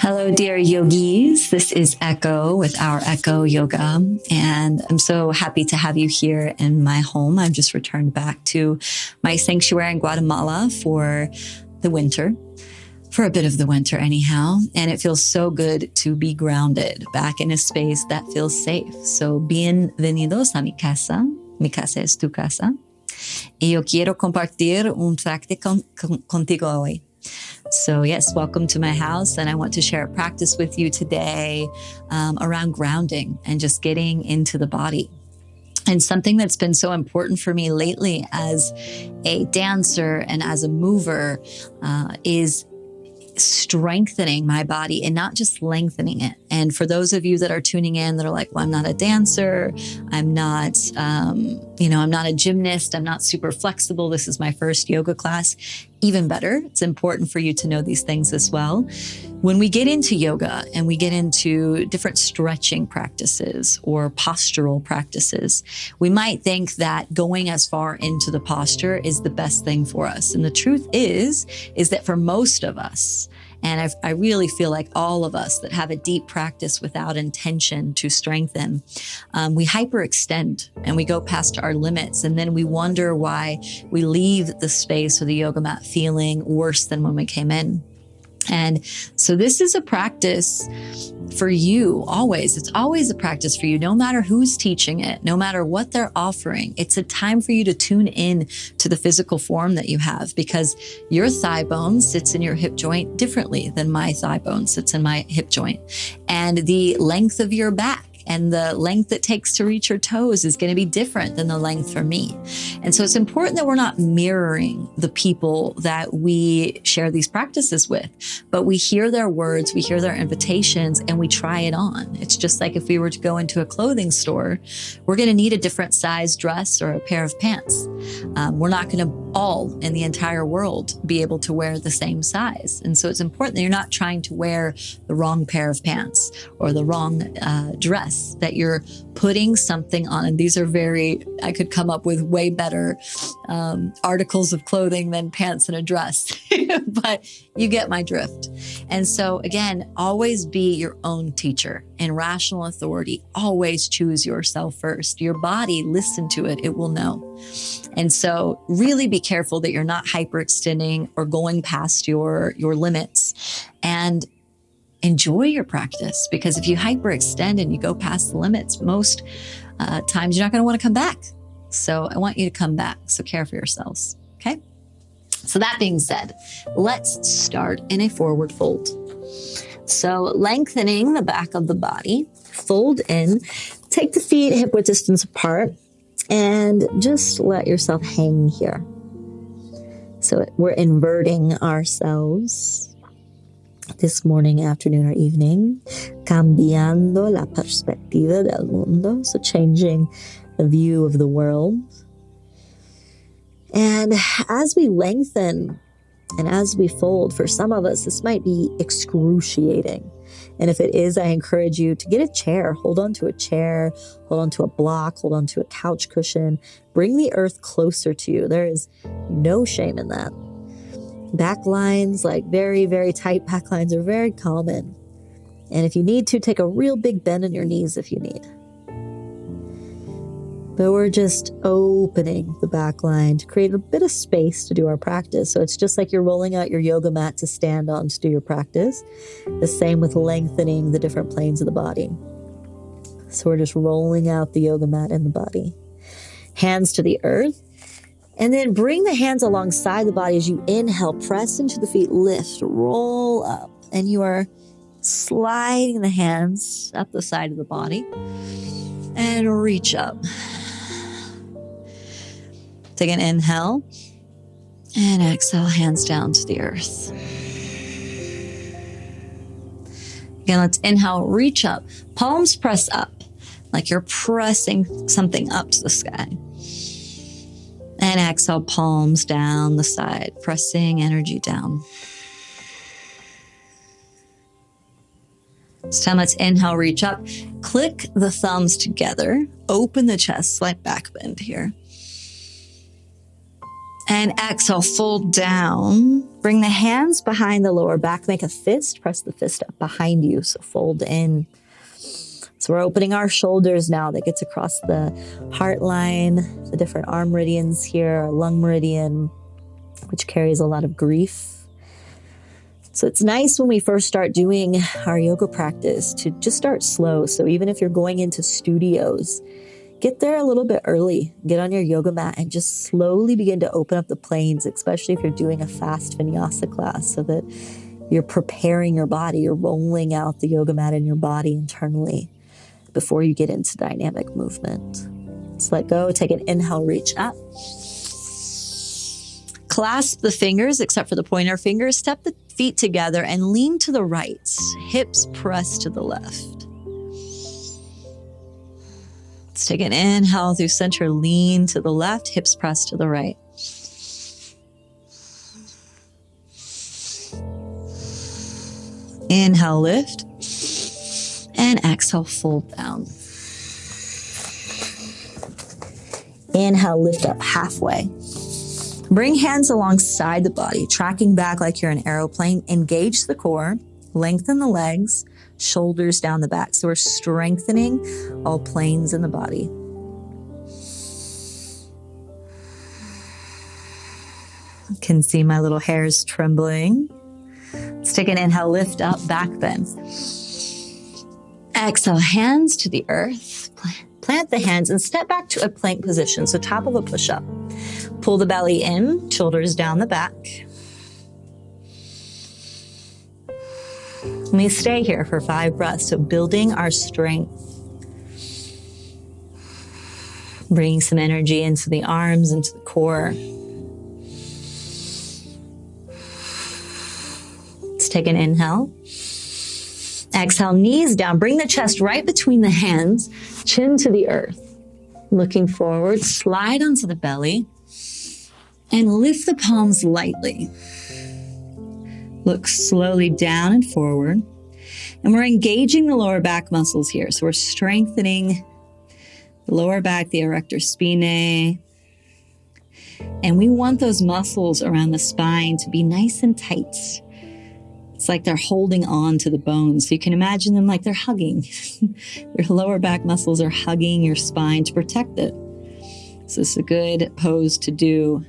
Hello, dear yogis. This is Echo with our Echo Yoga, and I'm so happy to have you here in my home. I've just returned back to my sanctuary in Guatemala for the winter, for a bit of the winter anyhow, and it feels so good to be grounded back in a space that feels safe. So, bienvenidos a mi casa. Mi casa es tu casa. Y yo quiero compartir un práctica contigo hoy. So yes, welcome to my house. And I want to share a practice with you today around grounding and just getting into the body. And something that's been so important for me lately as a dancer and as a mover is strengthening my body and not just lengthening it. And for those of you that are tuning in that are like, well, I'm not a dancer, I'm not, I'm not a gymnast, I'm not super flexible, this is my first yoga class, even better. It's important for you to know these things as well. When we get into yoga and we get into different stretching practices or postural practices, we might think that going as far into the posture is the best thing for us. And the truth is that for most of us, and I really feel like all of us that have a deep practice without intention to strengthen, we hyperextend and we go past our limits. And then we wonder why we leave the space or the yoga mat feeling worse than when we came in. And so this is a practice for you always. It's always a practice for you, no matter who's teaching it, no matter what they're offering. It's a time for you to tune in to the physical form that you have, because your thigh bone sits in your hip joint differently than my thigh bone sits in my hip joint. And the length of your back and the length it takes to reach your toes is going to be different than the length for me. And so it's important that we're not mirroring the people that we share these practices with, but we hear their words, we hear their invitations, and we try it on. It's just like if we were to go into a clothing store, we're going to need a different size dress or a pair of pants. We're not going to all in the entire world be able to wear the same size. And so it's important that you're not trying to wear the wrong pair of pants or the wrong dress, that you're putting something on. And these are I could come up with way better articles of clothing than pants and a dress, but you get my drift. And so again, always be your own teacher. In rational authority, always choose yourself first. Your body, listen to it, it will know. And so really be careful that you're not hyperextending or going past your limits, and enjoy your practice, because if you hyperextend and you go past the limits, most times you're not going to want to come back. So I want you to come back. So care for yourselves. Okay. So that being said, let's start in a forward fold. So lengthening the back of the body, fold in, take the feet hip width distance apart, and just let yourself hang here. So we're inverting ourselves this morning, afternoon, or evening. Cambiando la perspectiva del mundo. So changing the view of the world. And as we lengthen and as we fold, for some of us, this might be excruciating. And if it is, I encourage you to get a chair, hold on to a chair, hold on to a block, hold on to a couch cushion. Bring the earth closer to you. There is no shame in that. Back lines, like very, very tight back lines, are very common. And if you need to, take a real big bend in your knees if you need. But we're just opening the back line to create a bit of space to do our practice. So it's just like you're rolling out your yoga mat to stand on to do your practice. The same with lengthening the different planes of the body. So we're just rolling out the yoga mat in the body. Hands to the earth. And then bring the hands alongside the body as you inhale, press into the feet, lift, roll up. And you are sliding the hands up the side of the body and reach up. Take an inhale and exhale, hands down to the earth. Again, let's inhale, reach up, palms press up, like you're pressing something up to the sky. And exhale, palms down the side, pressing energy down. This time, let's inhale, reach up, click the thumbs together, open the chest, slight back bend here. And exhale, fold down Bring the hands behind the lower back. Make a fist. Press the fist up behind you. So fold in. So we're opening our shoulders now. That gets across the heart line, the different arm meridians here, our lung meridian, which carries a lot of grief. So it's nice when we first start doing our yoga practice to just start slow. So even if you're going into studios, get there a little bit early, get on your yoga mat and just slowly begin to open up the planes, especially if you're doing a fast vinyasa class, so that you're preparing your body, you're rolling out the yoga mat in your body internally before you get into dynamic movement. Let's let go, take an inhale, reach up. Clasp the fingers, except for the pointer fingers. Step the feet together and lean to the right. Hips press to the left. Let's take an inhale through center, lean to the left, hips press to the right. Inhale, lift. And exhale, fold down. Inhale, lift up halfway. Bring hands alongside the body, tracking back like you're an aeroplane. Engage the core, lengthen the legs, shoulders down the back. So we're strengthening all planes in the body. You can see my little hairs trembling. Let's take an inhale, lift up, back bend. Exhale, hands to the earth. Plant the hands and step back to a plank position. So top of a push-up. Pull the belly in, shoulders down the back. Let me stay here for 5 breaths. So building our strength. Bringing some energy into the arms, into the core. Let's take an inhale. Exhale, knees down. Bring the chest right between the hands, chin to the earth. Looking forward, slide onto the belly. And lift the palms lightly. Look slowly down and forward. And we're engaging the lower back muscles here. So we're strengthening the lower back, the erector spinae. And we want those muscles around the spine to be nice and tight. It's like they're holding on to the bones. So you can imagine them like they're hugging. Your lower back muscles are hugging your spine to protect it. So this is a good pose to do.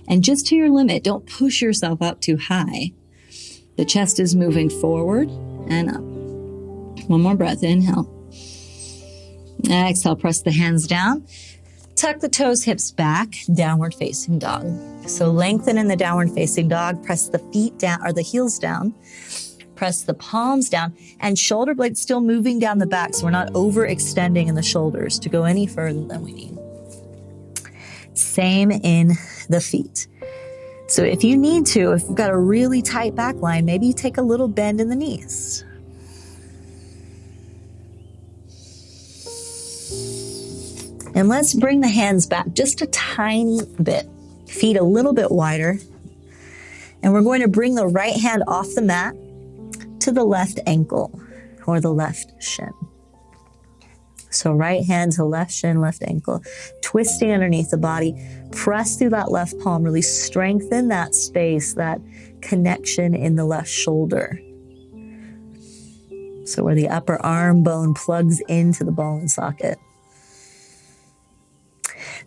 And just to your limit, don't push yourself up too high. The chest is moving forward and up. One more breath, inhale. Exhale, press the hands down. Tuck the toes, hips back, downward facing dog. So lengthen in the downward facing dog, press the feet down or the heels down. Press the palms down and shoulder blades still moving down the back. So we're not overextending in the shoulders to go any further than we need. Same in the feet. So if you need to, if you've got a really tight back line, maybe you take a little bend in the knees. And let's bring the hands back just a tiny bit. Feet a little bit wider. And we're going to bring the right hand off the mat to the left ankle or the left shin. So right hand to left shin, left ankle, twisting underneath the body. Press through that left palm, really strengthen that space, that connection in the left shoulder. So where the upper arm bone plugs into the ball and socket.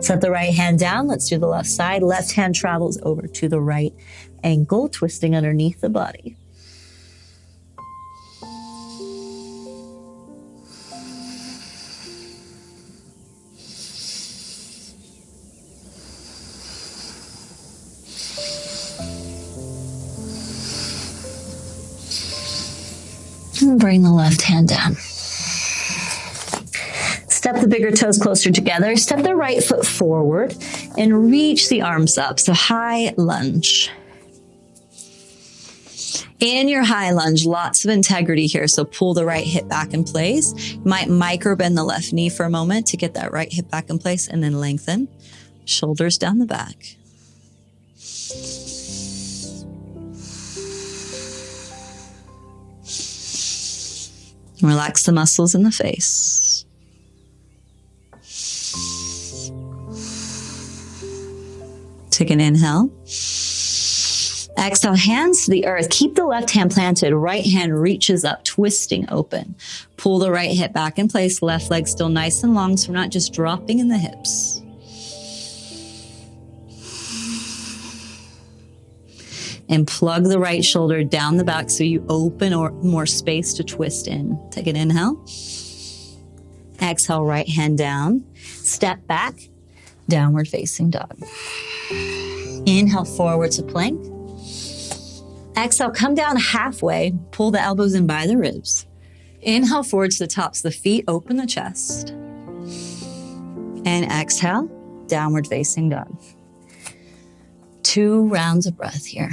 Set the right hand down. Let's do the left side. Left hand travels over to the right ankle, twisting underneath the body. And bring the left hand down. Step the bigger toes closer together. Step the right foot forward and reach the arms up. So high lunge. In your high lunge, lots of integrity here. So pull the right hip back in place. You might micro bend the left knee for a moment to get that right hip back in place and then lengthen. Shoulders down the back. Relax the muscles in the face. Take an inhale. Exhale, hands to the earth. Keep the left hand planted. Right hand reaches up, twisting open. Pull the right hip back in place. Left leg still nice and long, so we're not just dropping in the hips. And plug the right shoulder down the back so you open or more space to twist in. Take an inhale. Exhale, right hand down. Step back, downward facing dog. Inhale, forward to plank. Exhale, come down halfway. Pull the elbows in by the ribs. Inhale, forward to the tops of the feet. Open the chest. And exhale, downward facing dog. 2 rounds of breath here.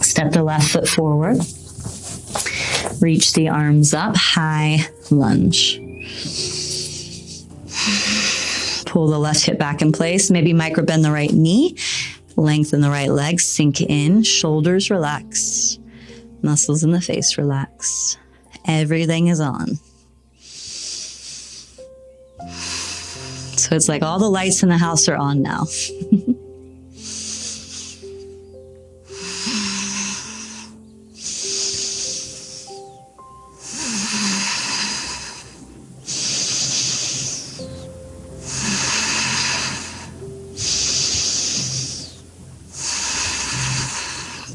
Step the left foot forward. Reach the arms up, high lunge. Pull the left hip back in place. Maybe micro bend the right knee. Lengthen the right leg, sink in. Shoulders relax. Muscles in the face relax. Everything is on. So it's like all the lights in the house are on now.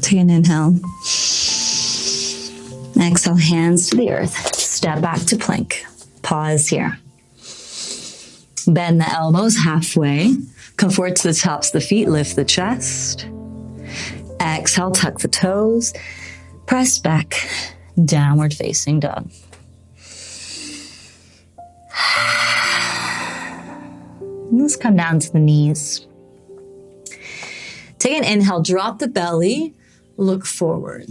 Take an inhale. Exhale, hands to the earth. Step back to plank. Pause here. Bend the elbows halfway. Come forward to the tops of the feet. Lift the chest. Exhale, tuck the toes. Press back. Downward facing dog. Let's come down to the knees. Take an inhale. Drop the belly. Look forward.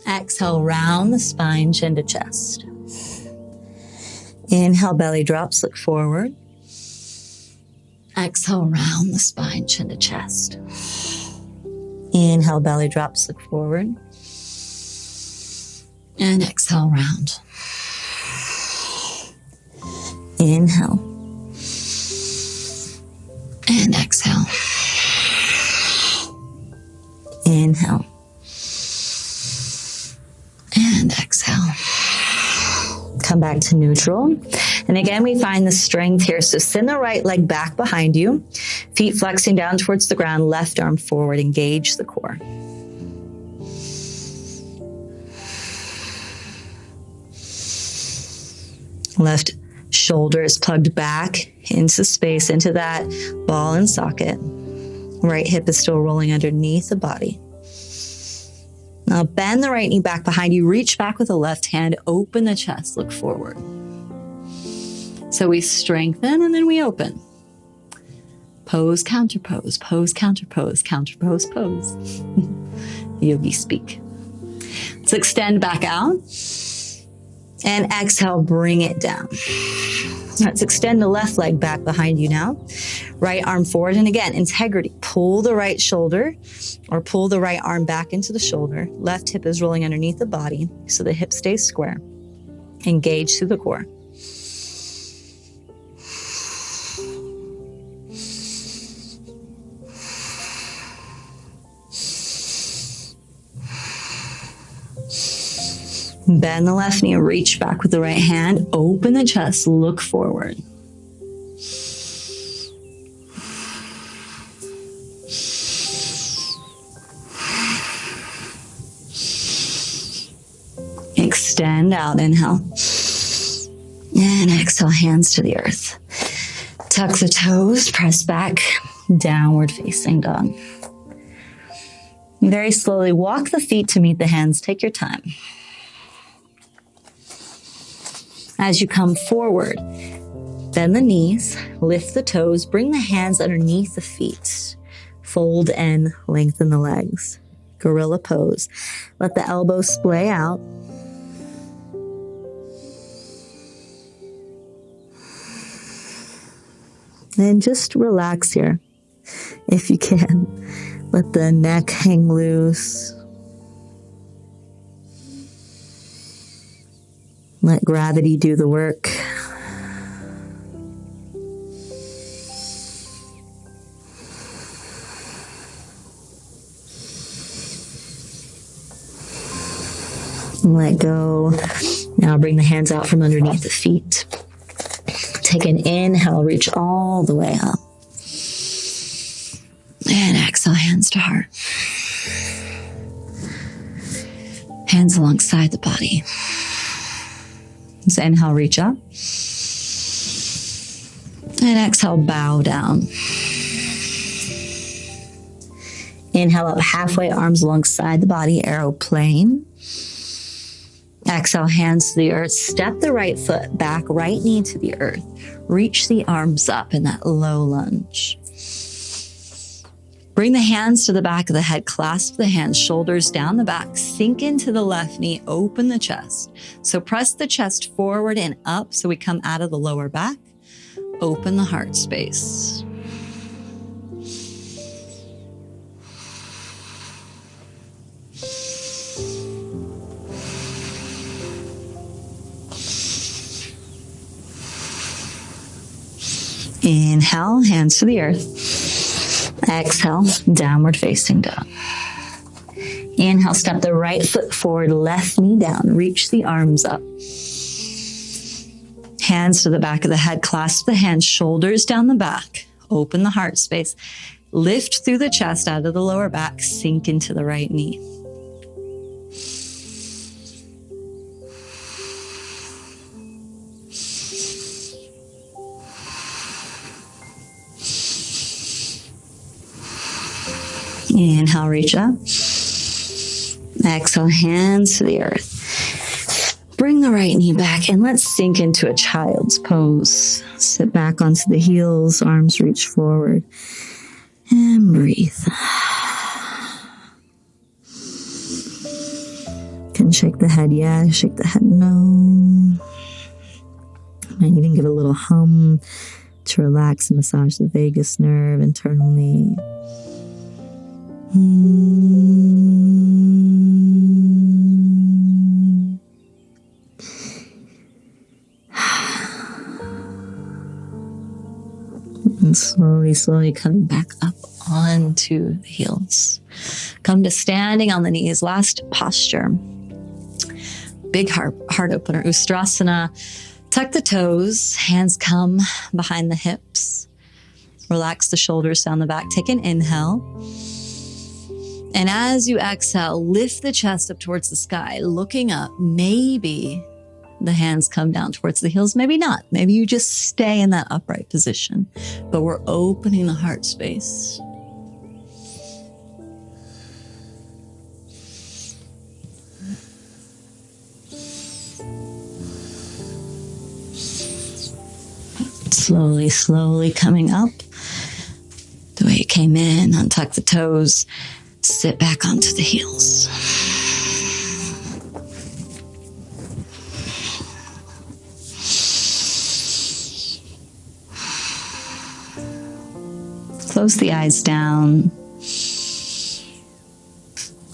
Exhale, round the spine, chin to chest. Inhale, belly drops, look forward. Exhale, round the spine, chin to chest. Inhale, belly drops, look forward. And exhale, round. Inhale. And exhale. Inhale. And exhale. Come back to neutral. And again, we find the strength here. So send the right leg back behind you. Feet flexing down towards the ground. Left arm forward. Engage the core. Left shoulder is plugged back into space, into that ball and socket. Right hip is still rolling underneath the body. Now bend the right knee back behind you. Reach back with the left hand. Open the chest. Look forward. So we strengthen and then we open. Pose, counter pose, pose, counter pose, counter pose, pose. Yogi speak. Let's extend back out. And exhale, bring it down. Let's extend the left leg back behind you now. Right arm forward. And again, integrity. Pull the right shoulder or pull the right arm back into the shoulder. Left hip is rolling underneath the body so the hip stays square. Engage through the core. Bend the left knee, reach back with the right hand, open the chest, look forward. Extend out, inhale. And exhale, hands to the earth. Tuck the toes, press back, downward facing dog. Very slowly walk the feet to meet the hands, take your time. As you come forward, bend the knees, lift the toes, bring the hands underneath the feet. Fold and lengthen the legs. Gorilla pose. Let the elbows splay out. And just relax here, if you can. Let the neck hang loose. Let gravity do the work. Let go. Now bring the hands out from underneath the feet. Take an inhale, reach all the way up. And exhale, hands to heart. Hands alongside the body. So inhale, reach up. And exhale, bow down. Inhale up halfway, arms alongside the body, aeroplane. Exhale, hands to the earth. Step the right foot back, right knee to the earth. Reach the arms up in that low lunge. Bring the hands to the back of the head. Clasp the hands, shoulders down the back. Sink into the left knee. Open the chest. So press the chest forward and up so we come out of the lower back. Open the heart space. Inhale, hands to the earth. Exhale, downward facing dog. Inhale, step the right foot forward, left knee down. Reach the arms up. Hands to the back of the head. Clasp the hands, shoulders down the back. Open the heart space. Lift through the chest out of the lower back. Sink into the right knee. Inhale, reach up. Exhale, hands to the earth. Bring the right knee back and let's sink into a child's pose. Sit back onto the heels, arms reach forward, and breathe. Can shake the head yes, shake the head no. Might even give a little hum to relax and massage the vagus nerve internally. And slowly coming back up onto the heels. Come to standing on the knees. Last posture. Big heart opener. Ustrasana. Tuck the toes. Hands come behind the hips. Relax the shoulders down the back. Take an inhale. And as you exhale, lift the chest up towards the sky, looking up. Maybe the hands come down towards the heels, maybe not. Maybe you just stay in that upright position. But we're opening the heart space. Slowly coming up. The way it came in, untuck the toes. Sit back onto the heels. Close the eyes down.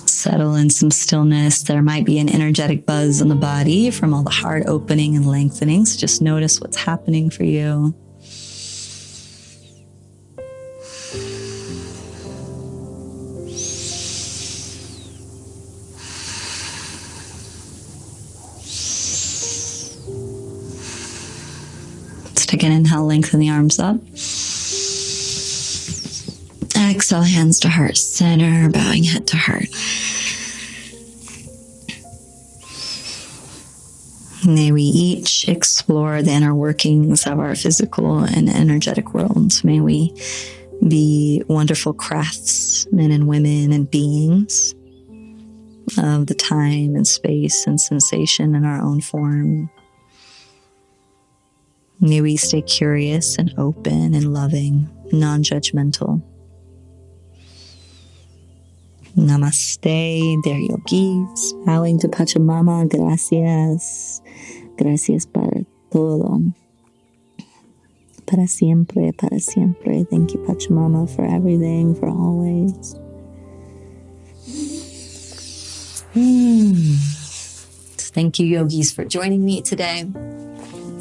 Settle in some stillness. There might be an energetic buzz in the body from all the heart opening and lengthening. So just notice what's happening for you. Take an inhale, lengthen the arms up. Exhale, hands to heart center, bowing head to heart. May we each explore the inner workings of our physical and energetic worlds. May we be wonderful craftsmen and women and beings of the time and space and sensation in our own form. May we stay curious and open and loving, non-judgmental. Namaste, dear yogis. Bowing to Pachamama, gracias. Gracias para todo. Para siempre, para siempre. Thank you, Pachamama, for everything, for always. Thank you, yogis, for joining me today.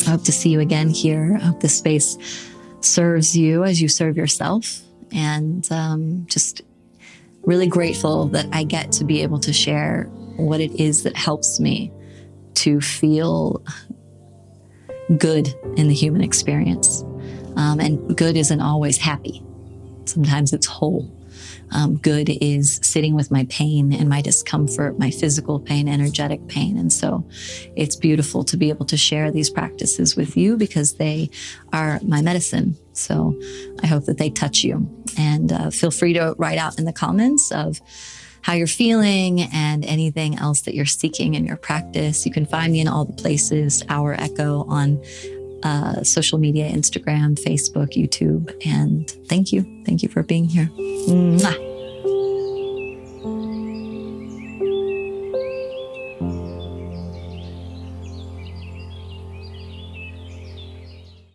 I hope to see you again here. I hope this space serves you as you serve yourself. And just really grateful that I get to be able to share what it is that helps me to feel good in the human experience. And good isn't always happy. Sometimes it's whole. Good is sitting with my pain and my discomfort, my physical pain, energetic pain. And so it's beautiful to be able to share these practices with you because they are my medicine. So I hope that they touch you. And feel free to write out in the comments of how you're feeling and anything else that you're seeking in your practice. You can find me in all the places, Our Echo, on social media, Instagram, Facebook, YouTube. And thank you. Thank you for being here. Mwah.